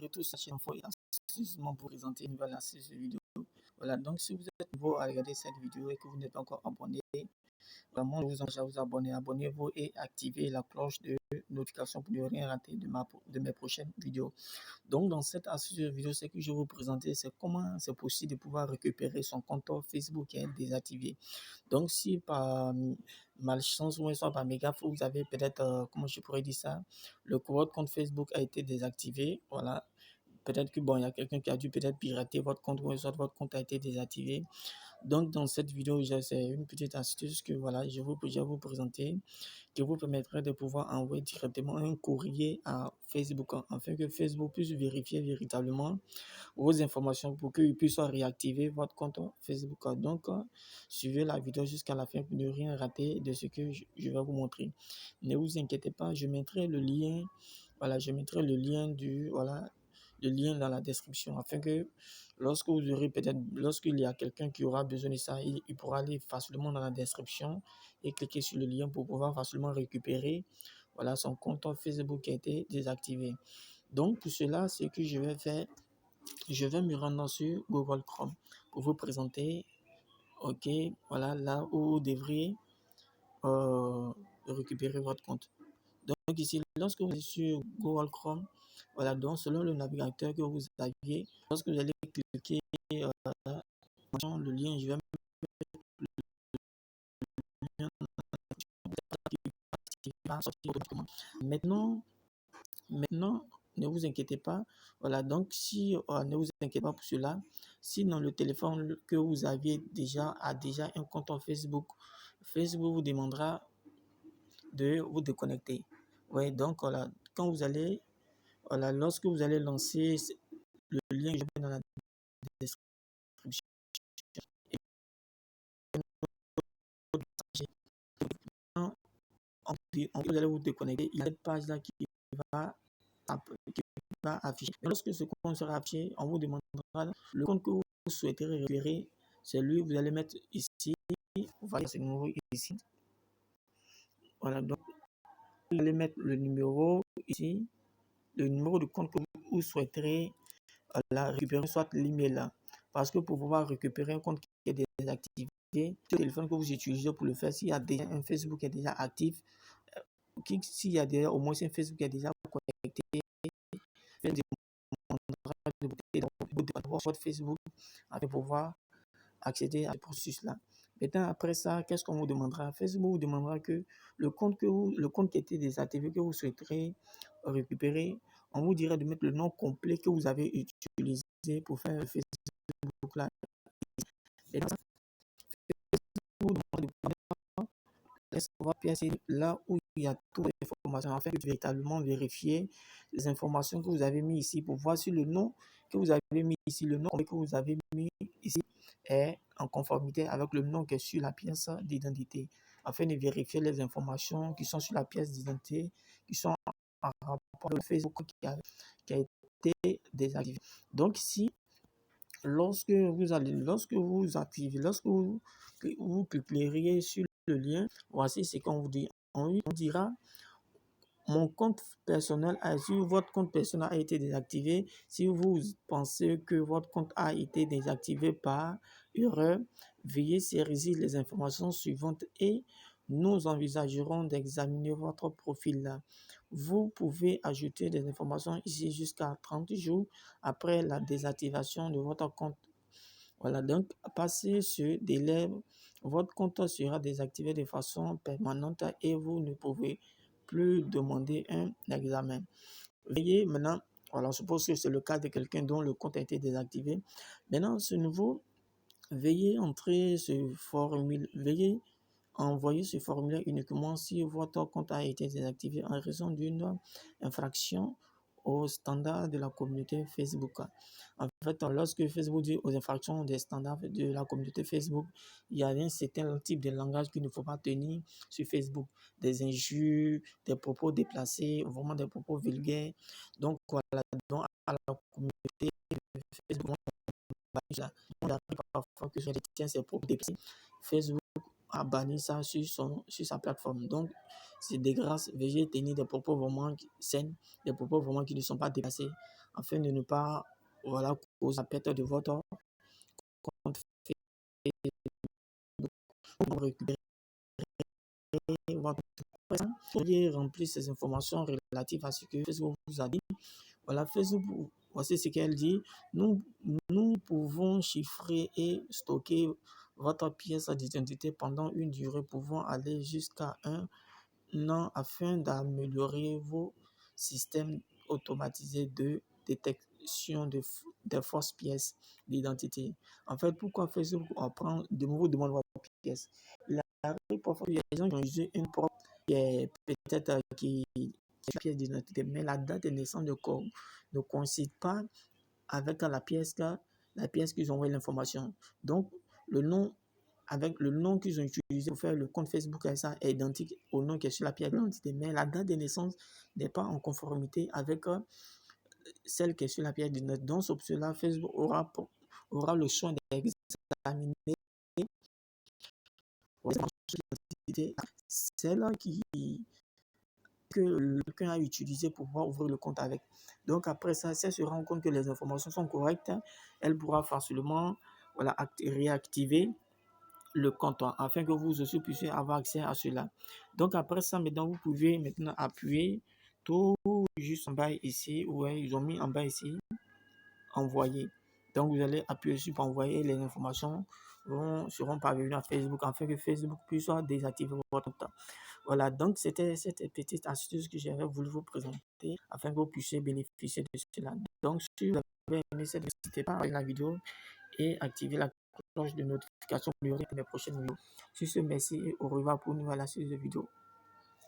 bienvenue tous sur la chaîne Info et Astuces pour vous présenter une nouvelle astuce vidéo. Voilà, donc si vous êtes nouveau à regarder cette vidéo et que vous n'êtes pas encore abonné, vraiment je vous encourage à vous abonner. Abonnez-vous et activez la cloche de notification pour ne rien rater de mes prochaines vidéos. Donc dans cette astuce vidéo, ce que je vais vous présenter, c'est comment c'est possible de pouvoir récupérer son compte Facebook qui est désactivé. Donc si par malchance ou soit par méga vous avez peut-être, comment je pourrais dire ça, votre compte Facebook a été désactivé, voilà. Peut-être que bon, il y a quelqu'un qui a dû peut-être pirater votre compte ou soit votre compte a été désactivé. Donc dans cette vidéo, c'est une petite astuce que voilà, je vais vous présenter qui vous permettrait de pouvoir envoyer directement un courrier à Facebook afin que Facebook puisse vérifier véritablement vos informations pour qu'il puisse réactiver votre compte Facebook. Donc, suivez la vidéo jusqu'à la fin pour ne rien rater de ce que je vais vous montrer. Ne vous inquiétez pas, je mettrai le lien, voilà, je mettrai le lien le lien dans la description afin que lorsqu'il y a quelqu'un qui aura besoin de ça, il pourra aller facilement dans la description et cliquer sur le lien pour pouvoir facilement récupérer, voilà, son compte Facebook qui a été désactivé. Donc, pour cela, ce que je vais faire, je vais me rendre sur Google Chrome pour vous présenter, ok, voilà, là où vous devriez récupérer votre compte. Donc ici, lorsque vous êtes sur Google Chrome, voilà, donc selon le navigateur que vous aviez, lorsque vous allez cliquer le lien, je vais mettre le lien qui va sortir automatiquement. Maintenant, ne vous inquiétez pas. Voilà, donc si ne vous inquiétez pas pour cela, si dans le téléphone que vous aviez a déjà un compte en Facebook, Facebook vous demandera de vous déconnecter. Oui, donc voilà, quand vous allez, voilà, lorsque vous allez lancer le lien que je mets dans la description, vous allez vous déconnecter. Il y a cette page là va, qui va afficher. Et lorsque ce compte sera affiché, on vous demandera le compte que vous souhaiterez récupérer. C'est lui, vous allez mettre ici. Vous voyez ce numéro ici. Voilà, donc vous allez mettre le numéro ici, le numéro de compte que vous souhaiterez récupérer, soit l'email là. Parce que pour pouvoir récupérer un compte qui est désactivé, le téléphone que vous utilisez pour le faire, s'il y a déjà un Facebook qui est déjà actif, s'il y a déjà au moins un Facebook qui est déjà connecté, votre Facebook afin de pouvoir accéder à ce processus-là. Maintenant, après ça, qu'est-ce qu'on vous demandera? Facebook vous demandera que le compte qui était désactivé, que vous souhaiterez récupérer, on vous dirait de mettre le nom complet que vous avez utilisé pour faire le Facebook là. Maintenant, Facebook vous demande de là où il y a toutes les informations afin de véritablement vérifier les informations que vous avez mis ici pour voir si le nom que vous avez mis ici, le nom que vous avez mis ici est en conformité avec le nom qui est sur la pièce d'identité, afin de vérifier les informations qui sont sur la pièce d'identité, qui sont en rapport avec Facebook qui a été désactivé. Donc ici, lorsque vous cliqueriez sur le lien, voici ce qu'on vous dit. On dira mon compte personnel, si votre compte personnel a été désactivé, si vous pensez que votre compte a été désactivé par erreur, veuillez saisir les informations suivantes et nous envisagerons d'examiner votre profil. Vous pouvez ajouter des informations ici jusqu'à 30 jours après la désactivation de votre compte. Voilà, donc, passé ce délai, votre compte sera désactivé de façon permanente et vous ne pouvez plus demander un examen. Veuillez maintenant, voilà, on suppose que c'est le cas de quelqu'un dont le compte a été désactivé. Maintenant, ce nouveau, veuillez envoyer ce formulaire uniquement si votre compte a été désactivé en raison d'une infraction aux standards de la communauté Facebook. En fait, lorsque Facebook dit aux infractions des standards de la communauté Facebook, il y a un certain type de langage qu'il ne faut pas tenir sur Facebook. Des injures, des propos déplacés, vraiment des propos vulgaires. Donc, voilà, donc à la communauté Facebook, on arrive parfois que je détiens ses propos déplacés. Facebook a banni ça sur sa plateforme. Donc, c'est de grâce, veuillez tenir des propos vraiment sains, des propos vraiment qui ne sont pas déplacés. afin de ne pas voilà, causer la perte de votre compte Facebook. Pour récupérer votre présent, vous pourriez remplir ces informations relatives à ce que Facebook vous a dit. Voilà, Facebook, voici ce qu'elle dit. Nous pouvons chiffrer et stocker votre pièce d'identité pendant une durée pouvant aller jusqu'à un an afin d'améliorer vos systèmes automatisés de détection de fausses pièces d'identité. En fait, pourquoi Facebook vous demande votre pièce? Il arrive parfois qu'il y a des gens qui ont usé une propre qui est peut-être qui est une pièce d'identité, mais la date de naissance ne coïncide pas avec la pièce qu'ils ont envoyé l'information. Donc, le nom avec le nom qu'ils ont utilisé pour faire le compte Facebook ça est identique au nom qui est sur la pièce d'identité, mais la date de naissance n'est pas en conformité avec celle qui est sur la pièce d'identité. Donc, pour cela, Facebook aura le soin d'examiner celle que quelqu'un a utilisé pour pouvoir ouvrir le compte avec. Donc, après ça, si elle se rend compte que les informations sont correctes, elle pourra facilement voilà, réactiver le compte afin que vous aussi puissiez avoir accès à cela. Donc après ça, maintenant, vous pouvez maintenant appuyer tout juste en bas ici. Ouais, ils ont mis en bas ici, envoyer. Donc vous allez appuyer sur pour envoyer les informations seront parvenues à Facebook afin que Facebook puisse désactiver votre compte. Voilà, donc c'était cette petite astuce que j'avais voulu vous présenter afin que vous puissiez bénéficier de cela. Donc si vous avez aimé cette vidéo, n'hésitez pas à liker la vidéo et activer la cloche de notification pour les prochaines vidéos. Sur ce, merci et au revoir pour une nouvelle astuce de vidéo.